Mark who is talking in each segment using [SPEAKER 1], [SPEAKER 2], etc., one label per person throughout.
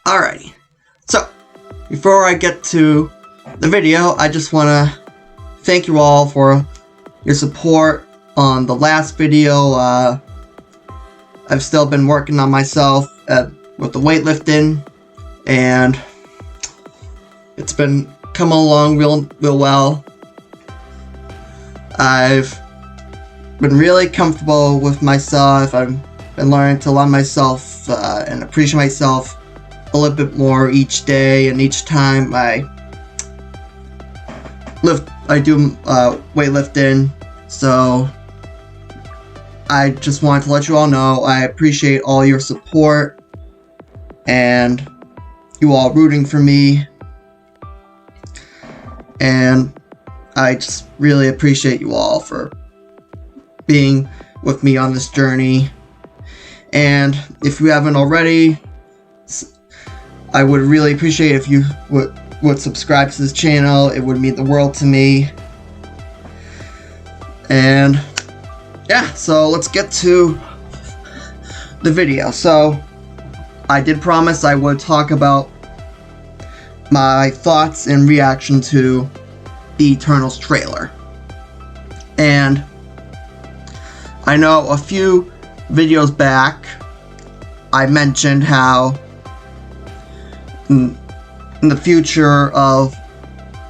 [SPEAKER 1] Alrighty, so before I get to the video, I just want to thank you all for your support on the last video. I've still been working on myself with the weightlifting, and it's been coming along real well. I've been really comfortable with myself. I've been learning to love myself and appreciate myself a little bit more each day, and each time I do weightlifting. So I just wanted to let you all know I appreciate all your support and you all rooting for me, and I just really appreciate you all for being with me on this journey. And if you haven't already, I would really appreciate if you would subscribe to this channel. It would mean the world to me. And yeah, so let's get to the video. So I did promise I would talk about my thoughts and reaction to the Eternals trailer. And I know a few videos back I mentioned how in the future of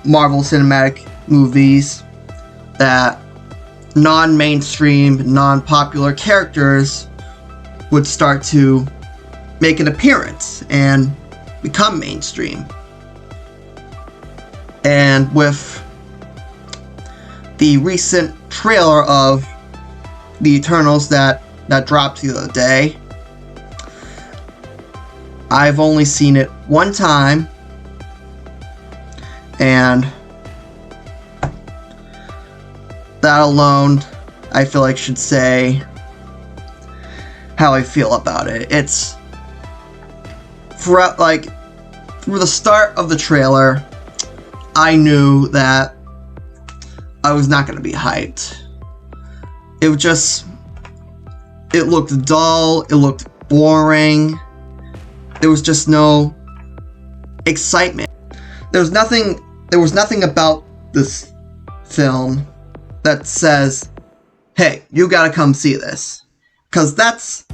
[SPEAKER 1] Marvel Cinematic movies that non-mainstream, non-popular characters would start to make an appearance and become mainstream. And with the recent trailer of the Eternals that dropped the other day, I've only seen it one time, and that alone I feel like should say how I feel about it. It's through the start of the trailer, I knew that I was not going to be hyped. It looked dull, it looked boring. There was just no excitement. There was nothing about this film that says, hey, you gotta come see this. Because that's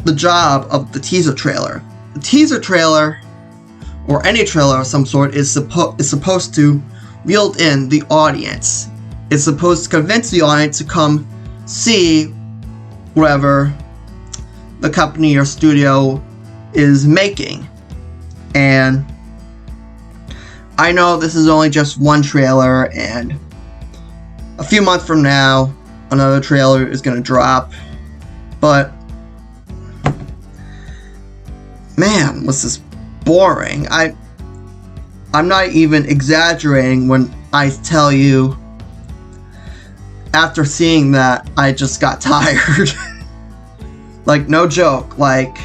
[SPEAKER 1] the job of the teaser trailer. The teaser trailer, or any trailer of some sort, is supposed to reel in the audience. It's supposed to convince the audience to come see whatever the company or studio is making. And I know this is only just one trailer, and a few months from now another trailer is going to drop, but man, was this boring. I'm not even exaggerating when I tell you, after seeing that, I just got tired. Like, no joke. Like,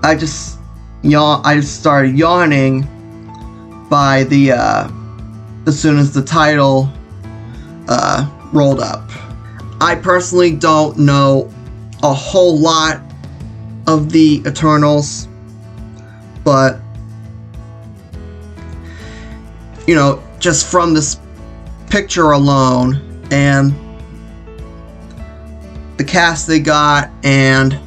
[SPEAKER 1] I just started yawning by as soon as the title rolled up. I personally don't know a whole lot of the Eternals, but you know, just from this picture alone and the cast they got and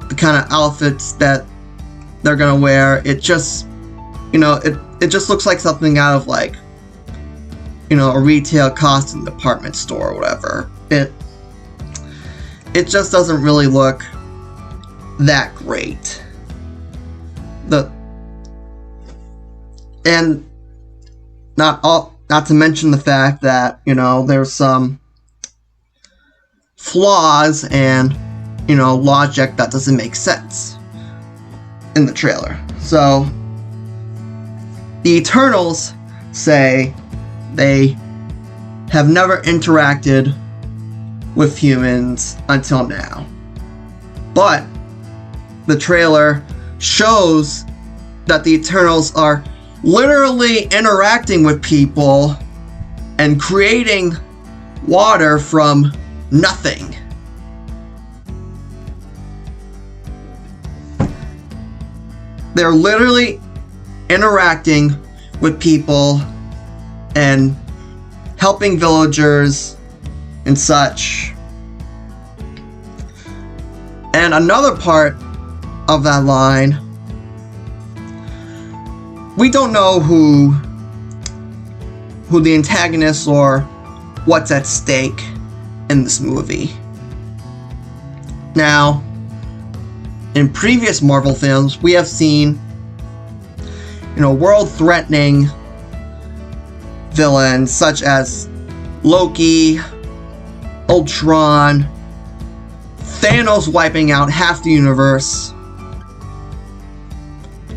[SPEAKER 1] the kind of outfits that they're gonna wear, it just, you know, it just looks like something out of, like, you know, a retail costume department store or whatever. It just doesn't really look that great. And not to mention the fact that, you know, there's some flaws and, you know, logic that doesn't make sense in the trailer. So the Eternals say they have never interacted with humans until now, but the trailer shows that the Eternals are literally interacting with people and creating water from nothing. They're literally interacting with people and helping villagers and such. And another part of that line, we don't know who the antagonist or what's at stake in this movie. Now, in previous Marvel films, we have seen, world-threatening villains such as Loki, Ultron, Thanos wiping out half the universe.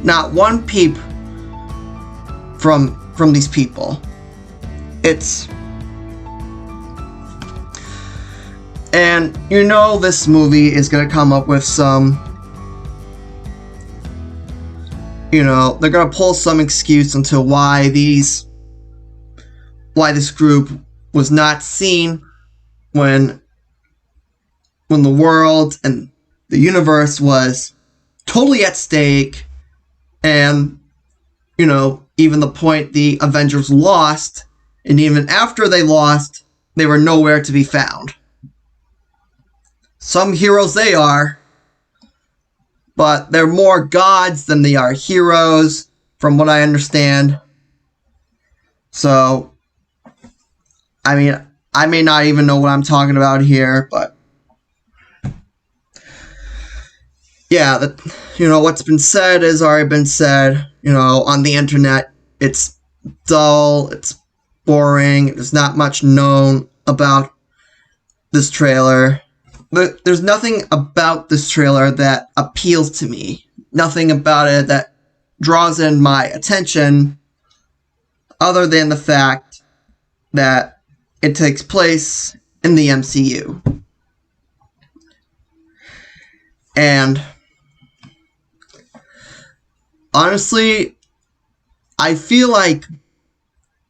[SPEAKER 1] Not one peep from these people. And this movie is gonna come up with some, they're gonna pull some excuse into why this group was not seen when the world and the universe was totally at stake, and even the point the Avengers lost, and even after they lost, they were nowhere to be found. Some heroes they are, but they're more gods than they are heroes, from what I understand. So, I mean, I may not even know what I'm talking about here, but yeah, what's been said has already been said, on the internet. It's dull, it's boring, there's not much known about this trailer. There's nothing about this trailer that appeals to me. Nothing about it that draws in my attention, other than the fact that it takes place in the MCU. And honestly, I feel like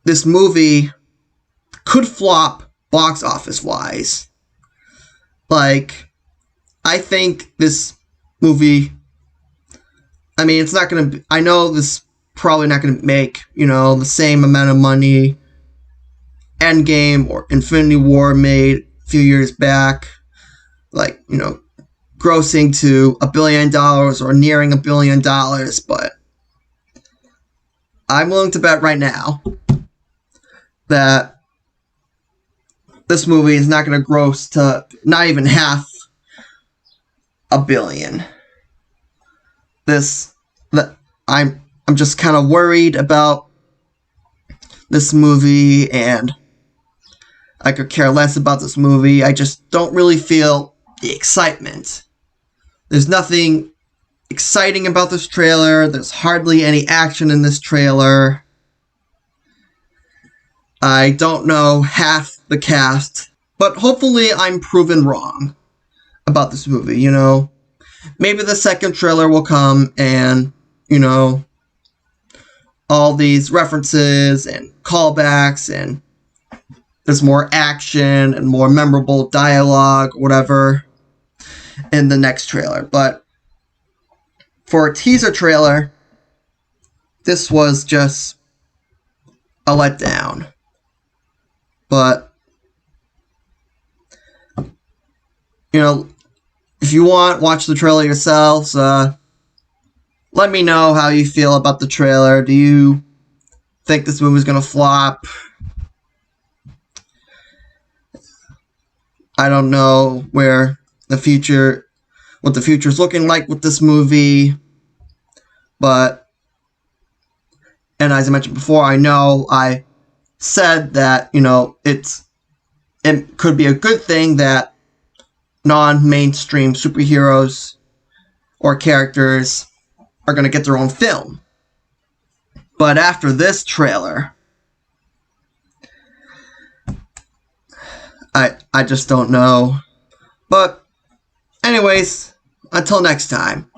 [SPEAKER 1] this movie could flop box office wise. Like, I think this movie, it's not going to, I know this probably not going to make, the same amount of money Endgame or Infinity War made a few years back. Like, grossing to $1 billion or nearing $1 billion, but I'm willing to bet right now that this movie is not going to gross to not even half $1 billion. I'm just kind of worried about this movie, and I could care less about this movie. I just don't really feel the excitement. There's nothing exciting about this trailer. There's hardly any action in this trailer. I don't know half the cast, but hopefully I'm proven wrong about this movie, Maybe the second trailer will come and, all these references and callbacks, and there's more action and more memorable dialogue, whatever, in the next trailer. But for a teaser trailer, this was just a letdown. But, if you want, watch the trailer yourselves. Let me know how you feel about the trailer. Do you think this movie's gonna flop? I don't know what the future's looking like with this movie. But, and as I mentioned before, I said that, it could be a good thing that non-mainstream superheroes or characters are going to get their own film. But after this trailer, I just don't know. But anyways, until next time.